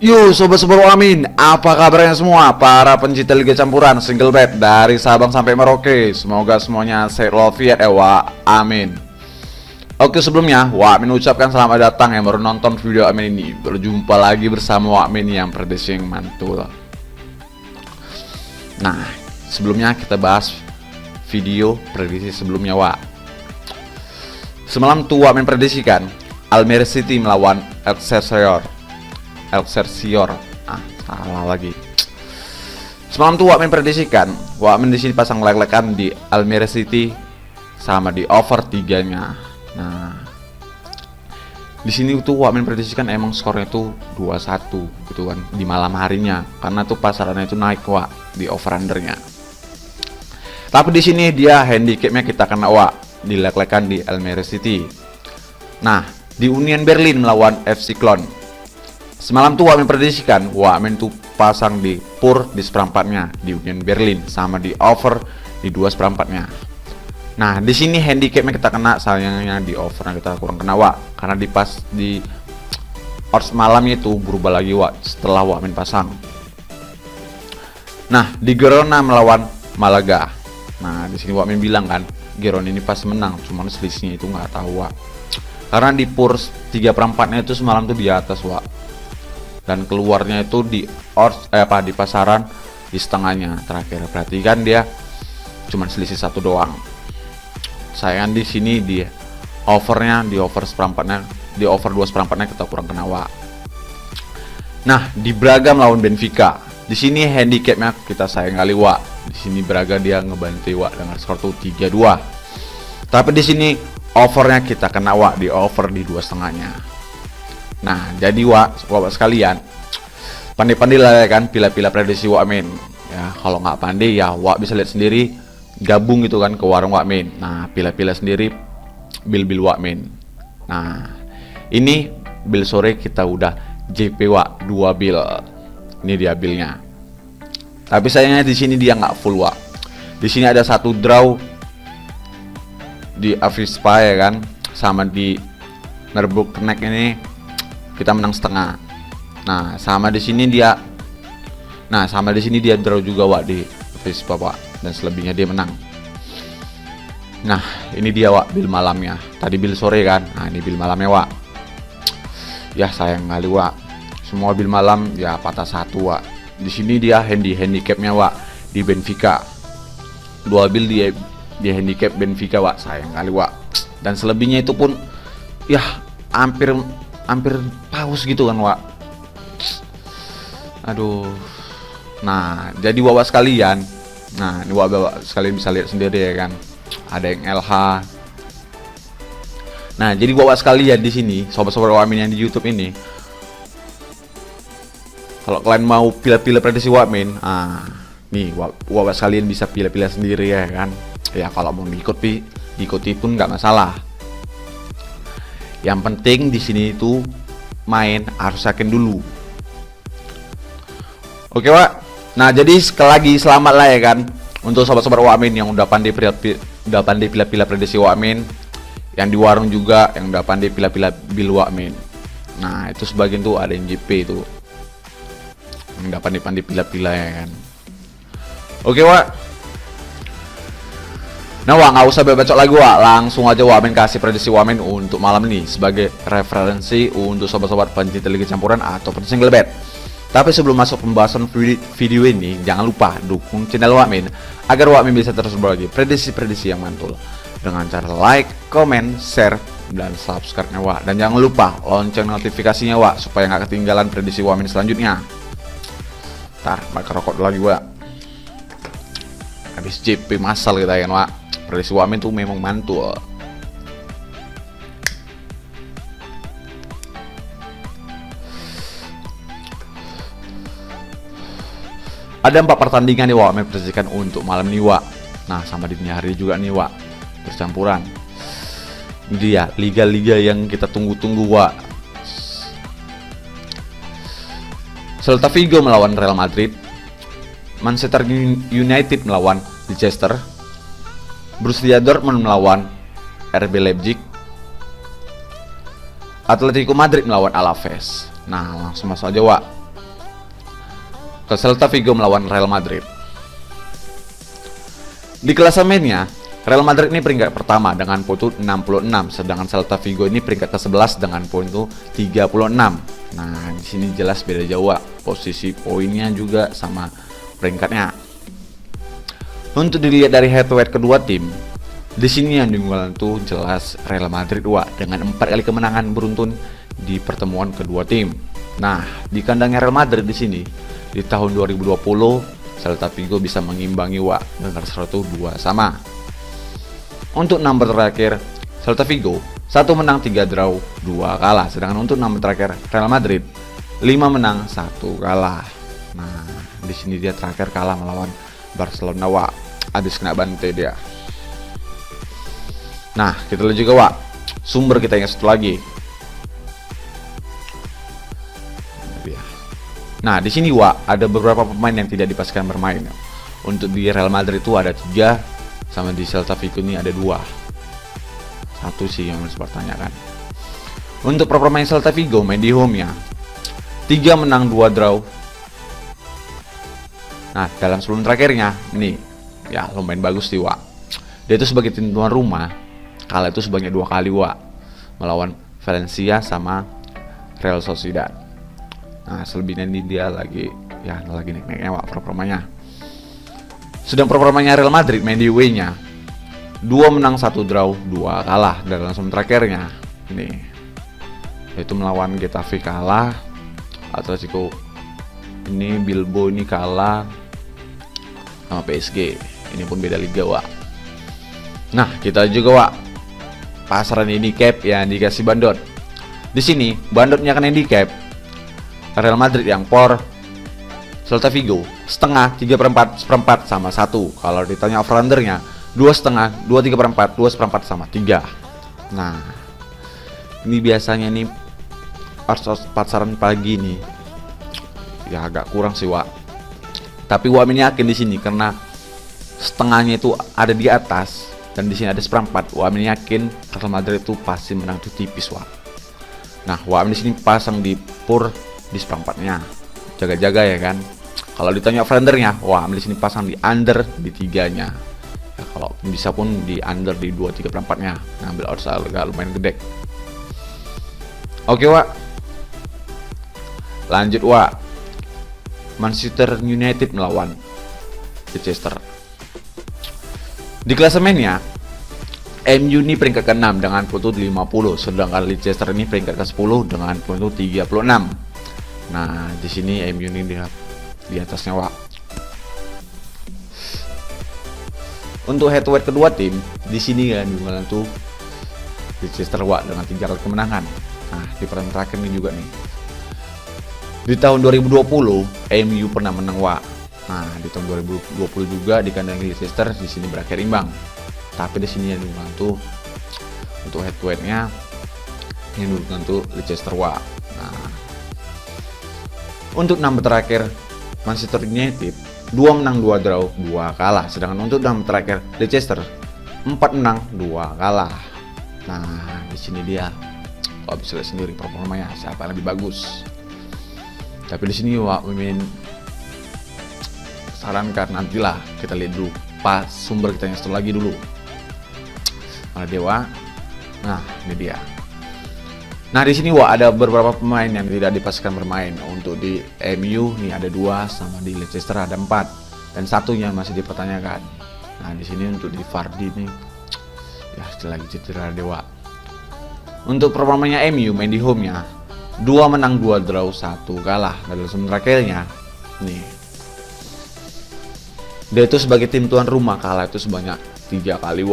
Yo sobat-sobat Wamin, apa kabarnya semua para pencinta Liga Campuran single bed dari Sabang sampai Merauke. Semoga semuanya sehat walafiat amin. Oke, sebelumnya Wamin ucapkan selamat datang yang baru nonton video Wamin ini. Berjumpa lagi bersama Wamin yang prediksi mantul. Nah, sebelumnya kita bahas video prediksi sebelumnya Semalam tuh Wamin prediksikan Almere City melawan Excelsior. Salah lagi. Semalam tuh Wamin prediksikan, Wamin di sini pasang lek-lekan di Almere City sama di over 3-nya. Nah, di sini tuh Wamin prediksikan emang skornya tuh 2-1 gitu kan di malam harinya, karena tuh pasarannya itu naik di over undernya. Tapi di sini dia handicapnya kita kena di lek-lekan di Almere City. Nah, di Union Berlin melawan FC Cologne. Semalam tuh Wamin prediksikan, Wamin tuh pasang di pur di seperempatnya di Union Berlin sama di over di 2/4-nya. Nah, di sini handicapnya kita kena, sayangnya di overnya kita kurang kena karena di odds malamnya itu berubah lagi setelah Wamin pasang. Nah, di Girona melawan Malaga. Nah, di sini Wamin bilang kan, Girona ini pas menang, cuman selisihnya itu nggak tahu karena di pur 3/4-nya itu semalam tuh di atas dan keluarnya itu di odds di pasaran di setengahnya terakhir. Berarti kan dia cuma selisih 1 doang. Sayang di sini di overnya di over 2/4-nya kita kurang kena Nah, di Braga melawan Benfica. Di sini handicapnya kita sayang kali Di sini Braga dia ngebantu dengan skor tuh 3-2. Tapi di sini overnya kita kena di over di 2/5-nya. Nah, jadi sekalian, pandai-pandai lah ya kan pilih-pilih prediksi Wamin. Ya, kalau nggak pandai ya bisa lihat sendiri, gabung gitu kan ke warung Wamin. Nah, pilih-pilih sendiri bil-bil Wamin. Nah, ini bil sore kita udah JP 2 bil. Ini dia bilnya. Tapi sayangnya di sini dia nggak full Di sini ada 1 draw di Avispa ya kan, sama di Merbuk Connect ini kita menang setengah. Nah, sama di sini dia draw juga di Avispa dan selebihnya dia menang. Nah, ini dia bil malamnya. Tadi bil sore kan. Nah, ini bil malamnya Ya sayang kali semua bil malam ya patah 1 Di sini dia handicapnya di Benfica. 2 bil di handicap Benfica sayang kali Dan selebihnya itu pun ya hampir paus gitu kan Aduh. Nah, jadi sekalian. Nah, ini sekalian bisa lihat sendiri ya kan. Ada yang LH. Nah, jadi sekalian di sini, sobat-sobat Wamin yang di YouTube ini, kalau kalian mau pilih-pilih prediksi Wamin, nih sekalian bisa pilih-pilih sendiri ya kan. Ya kalau mau diikuti pun nggak masalah. Yang penting di sini itu main harus yakin dulu. Oke Nah, jadi sekali lagi selamat lah ya kan untuk sobat-sobat Wamin yang udah pandai pilih-pilih prediksi Wamin, yang di warung juga yang udah pandai pilih-pilih bil Wamin. Nah, itu sebagian tuh ada yang JP itu yang udah pandai pilih-pilih ya kan. Oke Nah nggak usah bacot lagi langsung aja Wamin kasih prediksi Wamin untuk malam ini sebagai referensi untuk sobat-sobat pencinta Liga Campuran atau single bet. Tapi sebelum masuk pembahasan video ini, jangan lupa dukung channel Wamin agar Wamin bisa terus berbagi prediksi-prediksi yang mantul dengan cara like, comment, share, dan subscribe-nya Dan jangan lupa lonceng notifikasinya supaya nggak ketinggalan prediksi Wamin selanjutnya. Ntar bakal rokok lagi habis JP masal kita kan prediksi Wamin tuh memang mantul. Ada 4 pertandingan nih Wamin prediksikan untuk malam ini Nah, sama di dini hari juga nih percampuran. Ini dia liga-liga yang kita tunggu-tunggu Celta Vigo melawan Real Madrid. Manchester United melawan Leicester. Borussia Dortmund melawan RB Leipzig. Atletico Madrid melawan Alaves. Nah, langsung masuk aja ke Celta Vigo melawan Real Madrid. Di klasemennya, Real Madrid ini peringkat pertama dengan poin 66, sedangkan Celta Vigo ini peringkat ke-11 dengan poin 36. Nah, di sini jelas beda jauh, posisi poinnya juga sama peringkatnya. Untuk dilihat dari head to head kedua tim, di sini yang diunggulkan tuh jelas Real Madrid dengan 4 kali kemenangan beruntun di pertemuan kedua tim. Nah, di kandangnya Real Madrid di sini di tahun 2020 Celta Vigo bisa mengimbangi dengan 102 sama. Untuk number terakhir Celta Vigo 1 menang 3 draw 2 kalah, sedangkan untuk number terakhir Real Madrid 5 menang 1 kalah. Nah, di sini dia terakhir kalah melawan Barcelona habis kena bantai dia. Nah, kita lihat juga sumber kita yang satu lagi. Nah, di sini ada beberapa pemain yang tidak dipastikan bermain. Untuk di Real Madrid itu ada 3, sama di Celta Vigo ini ada 2. Satu sih yang harus dipertanyakan. Untuk pemain Celta Vigo main di home-nya 3 menang 2 draw. Nah, dalam sebelum terakhirnya ini ya lumayan bagus sih dia itu sebagai tim tuan rumah kalah itu sebanyak 2 kali melawan Valencia sama Real Sociedad. Nah, selebihnya ini dia lagi naik-naiknya performanya. Sedang performanya Real Madrid main di away-nya 2 menang 1 draw 2 kalah. Dan langsung terakhirnya ini yaitu melawan Getafe kalah, Atletico ini Bilbao ini kalah sama PSG. Ini pun beda liga Nah, kita juga pasaran handicap yang dikasih bandot. Di sini bandotnya kan handicap Real Madrid yang por Celta Vigo setengah, 3/4, seperempat sama 1. Kalau ditanya over-undernya 2,5, 2,3/4, 2,4 sama 3. Nah, ini biasanya nih pasaran pagi nih ya agak kurang sih tapi ini yakin di sini karena setengahnya itu ada di atas dan di sini ada seperempat. Ini yakin Real Madrid itu pasti menang tuh tipis Nah, di sini pasang di pur di seperempatnya, jaga-jaga ya kan. Kalau ditanya over-undernya, di sini pasang di under di 3-nya. Ya, kalau bisa pun di under di 2,3/4-nya, ngambil odds agak lumayan gede. Oke lanjut Manchester United melawan Leicester. Di klasemennya MU ini peringkat ke-6 dengan poin 50, sedangkan Leicester ini peringkat ke-10 dengan poin 36. Nah, di sini MU ini di atasnya Untuk head to head kedua tim, di sini ya diunggulkan tuh Leicester dengan 3 kali kemenangan. Nah, di pertandingan terakhir ini juga nih. Di tahun 2020 MU pernah menang Nah, di tahun 2020 juga di kandang Leicester di sini berakhir imbang. Tapi di sini yang diunggulkan tuh untuk head to head-nya yang diunggulkan tuh Leicester Nah, untuk number terakhir Manchester United 2 menang 2 draw 2 kalah, sedangkan untuk number terakhir Leicester 4 menang 2 kalah. Nah, di sini dia kalau bisa lihat sendiri performanya siapa yang lebih bagus. Tapi di sini sarankan nantilah kita lihat dulu pas sumber kita yang satu lagi dulu. Mana dia Nah, ini dia. Nah, di sini ada beberapa pemain yang tidak dipastikan bermain. Untuk di MU nih ada 2, sama di Leicester ada 4 dan satunya masih dipertanyakan. Nah, di sini untuk di Vardy nih ya lagi cedera dewa. Untuk performanya MU main di home-nya 2 menang 2 draw 1 kalah. Dan langsung terakhirnya nih dia itu sebagai tim tuan rumah kalah itu sebanyak 3 kali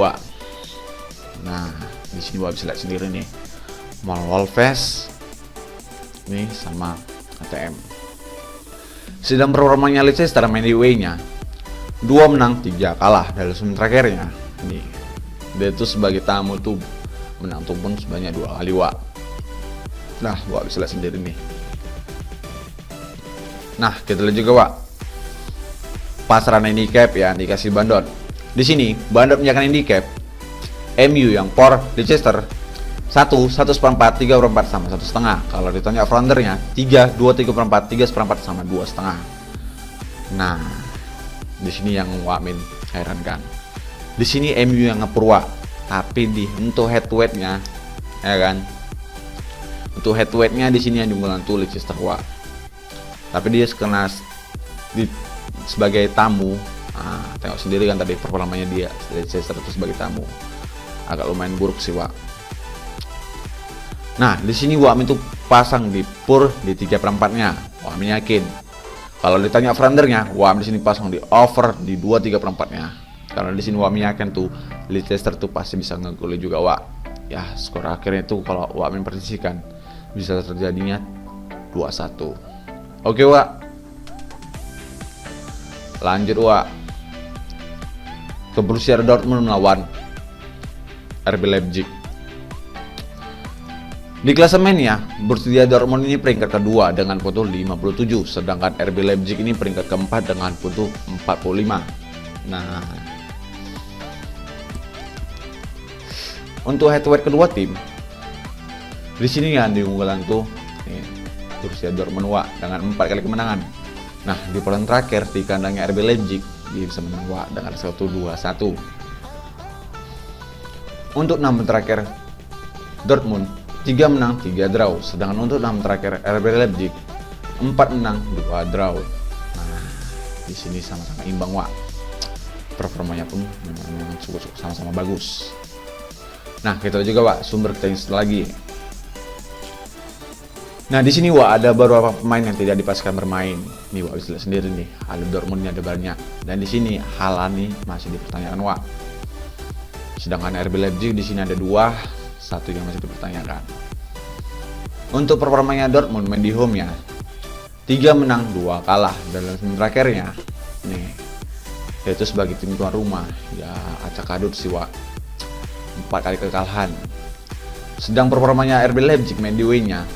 Nah, di sini bisa lihat sendiri nih. Wolves nih sama ATM. Sedang performanya Leicester main di away-nya 2 menang 3 kalah. Dan langsung terakhirnya nih dia itu sebagai tamu tuh menang tuh pun sebanyak 2 kali Nah, bisa lihat sendiri nih. Nah, kita lihat juga pasaran handicap yang dikasih bandot. Di sini bandot menyakan handicap MU yang por Leicester 1,4, 3/4 sama 1,5. Kalau ditanya over-undernya 3, 2,3/4, 3,4 sama 2,5. Nah, di sini yang Wamin herankan. Di sini MU yang ngepur, tapi untuk head to head-nya, ya kan? Untuk head to head-nya di sini yang diunggulan tuh Leicester, tapi dia kena sebagai tamu. Nah, tengok sendiri kan tadi performanya dia Leicester itu sebagai tamu agak lumayan buruk sih, Nah, di sini Wamin tuh pasang di pur di 3/4-nya. Wamin yakin. Kalau ditanya fronternya, Wamin di sini pasang di over di 2/3/4-nya. Karena di sini Wamin yakin tuh Leicester tuh pasti bisa ngegol juga, Ya, skor akhirnya tuh kalau Wamin prediksikan bisa terjadinya 2-1. Oke, lanjut, ke Borussia Dortmund melawan RB Leipzig. Di klasemen ya, Borussia Dortmund ini peringkat kedua dengan puntu 57, sedangkan RB Leipzig ini peringkat keempat dengan puntu 45. Nah, untuk head to head kedua tim, di sini yang diunggulkan tuh Borussia Dortmund dengan 4 kali kemenangan. Nah, di pertandingan terakhir di kandangnya RB Leipzig dia bisa menang dengan 1-2-1. Untuk 6 terakhir Dortmund 3 menang 3 draw, sedangkan untuk 6 terakhir RB Leipzig 4 menang 2 draw. Nah, di sini sama-sama imbang, performanya pun memang cukup sama-sama bagus. Nah, kita juga sumber kita lagi. Nah, di sini ada beberapa pemain yang tidak dipastikan bermain. Nih bisa lihat sendiri nih, ada Dortmund ada banyak. Dan di sini Haaland nih masih dipertanyakan, Sedangkan RB Leipzig di sini ada 2, 1 yang masih dipertanyakan. Untuk performanya Dortmund main di home ya, 3 menang 2 kalah dalam terakhirnya nih, yaitu sebagai tim tuan rumah ya acak adut sih, 4 kali kekalahan. Sedang performanya RB Leipzig main di away-nya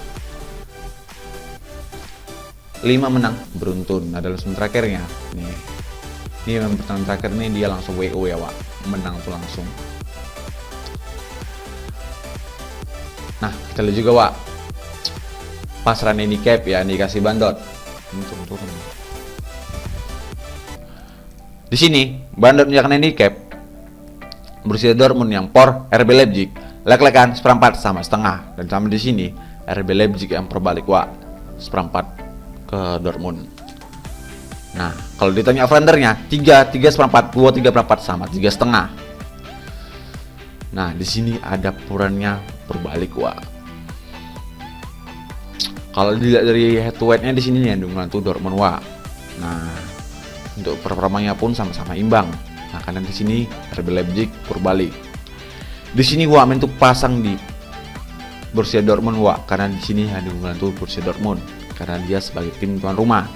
5 menang beruntun dalam terakhirnya nih. Ini pertandingan terakhir nih dia langsung WO ya, menang tuh langsung. Nah, kita lihat juga, pasaran handicap ya dikasih bandot. Turun. Di sini bandot menjakan handicap Borussia Dortmund yang por RB Leipzig lek-lekan 1/4 sama setengah, dan sama di sini RB Leipzig yang perbalik 1/4 ke Dortmund. Nah, kalau ditanya fronternya 3/4, 2/3/4 sama 3,5. Nah, di sini ada purannya berbalik, Kalau dilihat dari head to head-nya di sini yang diunggulkan tuh Dortmund, Nah, untuk performanya pun sama-sama imbang. Nah, karena di sini RB Leipzig berbalik. Di sini Wamin tuh pasang di Borussia Dortmund, karena di sini yang diunggulkan tuh Borussia Dortmund karena dia sebagai tim tuan rumah.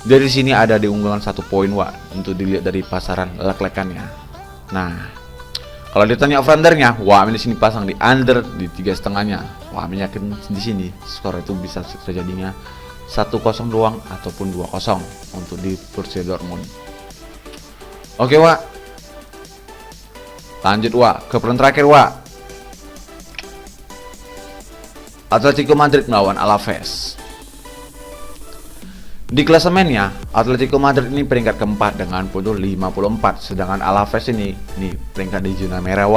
Dari sini ada diunggulkan 1 poin, untuk dilihat dari pasaran lek-lekannya. Nah, kalau ditanya fronternya, Wamin di sini pasang di under di 3,5-nya. Wamin yakin di sini skor itu bisa terjadinya 1-0 doang ataupun 2-0 untuk di Borussia Dortmund. Oke, lanjut, ke peran terakhir, Atletico Madrid melawan Alaves. Di klasemennya, Atletico Madrid ini peringkat keempat dengan puntu 54, sedangkan Alaves ini peringkat di zona merah,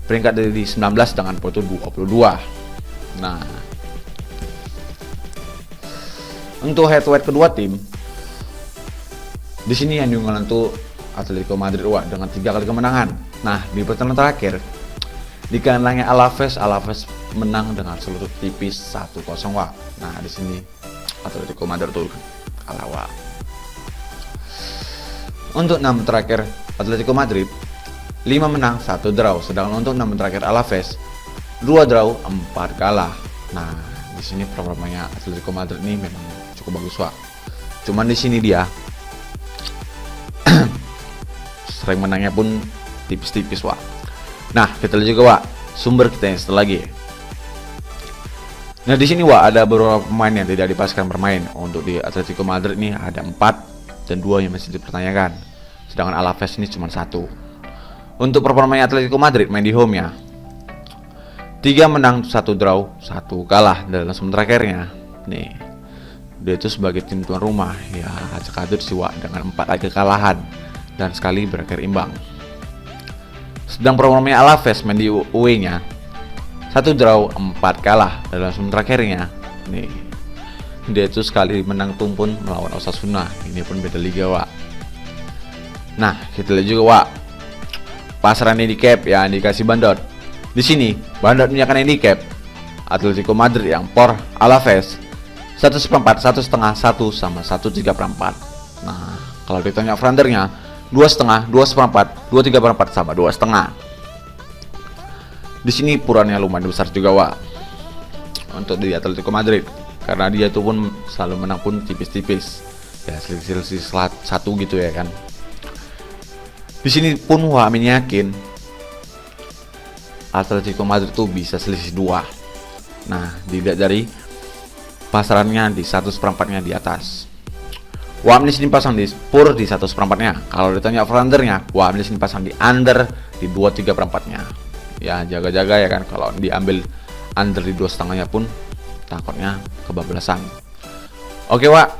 peringkat di 19 dengan puntu 22. Nah, untuk head to head kedua tim, di sini yang diunggulkan tuh Atletico Madrid, dengan 3 kali kemenangan. Nah, di pertandingan terakhir di kandangnya Alaves menang dengan seluruh tipis 1-0, Nah, di sini Atletico Madrid tuh kalah, Untuk 6 terakhir Atletico Madrid 5 menang 1 draw, sedangkan untuk 6 terakhir Alaves 2 draw 4 kalah. Nah, di sini performanya Atletico Madrid ini memang cukup bagus, Cuman di sini dia sering menangnya pun tipis-tipis, Nah, kita lihat juga, sumber kita yang setelah lagi. Nah, di sini, ada beberapa pemain yang tidak dipastikan bermain. Untuk di Atletico Madrid ini ada 4 dan 2 yang masih dipertanyakan. Sedangkan Alaves ini cuma 1. Untuk performanya Atletico Madrid main di home ya, 3 menang 1 draw 1 kalah dalam terakhirnya. Nih, dia itu sebagai tim tuan rumah ya acak adut sih Wak dengan 4 kali kekalahan dan sekali berakhir imbang. Sedang programnya Alaves main di away-nya 1 draw 4 kalah dalam semen terakhirnya. Nih dia itu sekali menang tumpun melawan Osasuna, ini pun beda liga Wak. Nah kita lihat juga Wak pasaran handicap yang dikasih Bandot. Di sini Bandot menyiapkan handicap Atletico Madrid yang por Alaves 1/4, 1/5, 1 sama 1/3/4. Nah kalau ditanya fronternya 2/5, 2/4, 2/3/4 sama 2/5. Di sini purannya lumayan besar juga Wak untuk di Atletico Madrid karena dia itu pun selalu menang pun tipis-tipis ya, selisih 1 gitu ya kan. Di sini pun Wak Amin yakin Atletico Madrid tuh bisa selisih 2. Nah dilihat dari pasarannya di 1/4-nya di atas. Wak Amin di sini pasang di Spur di 1/4-nya. Kalau ditanya overundernya, Wak Amin di sini pasang di under di 2/3/4-nya. Ya jaga-jaga ya kan, kalau diambil under di 2,5-nya pun takutnya kebablasan. Oke Wak.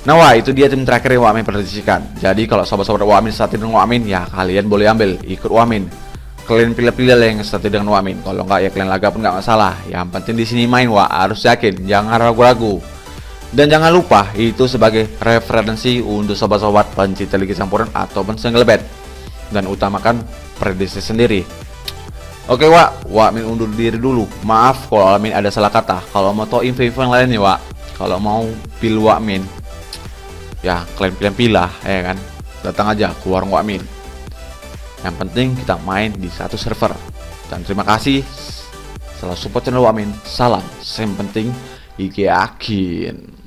Nah Wak, itu dia tim terakhir yang Wak Amin prediksikan. Jadi kalau sobat-sobat Wak Amin start dengan Wak Amin ya kalian boleh ambil, ikut Wak Amin. Kalian pilih-pilih yang start dengan Wak Amin. Kalau enggak ya kalian laga pun nggak masalah. Yang penting di sini main Wak, harus yakin, jangan ragu-ragu. Dan jangan lupa itu sebagai referensi untuk sobat-sobat pencinta Liga Campuran ataupun single bet. Dan utamakan prediksi sendiri. Oke Wak, Wak Amin undur diri dulu. Maaf kalau Amin ada salah kata. Kalau mau tahu info-info yang lain nih Wak, kalau mau pilih Wak Amin ya kalian pilih ya kan, datang aja ke warung Wak Amin. Yang penting kita main di satu server. Dan terima kasih selalu support channel Wak Amin. Salam, yang penting iki yakin.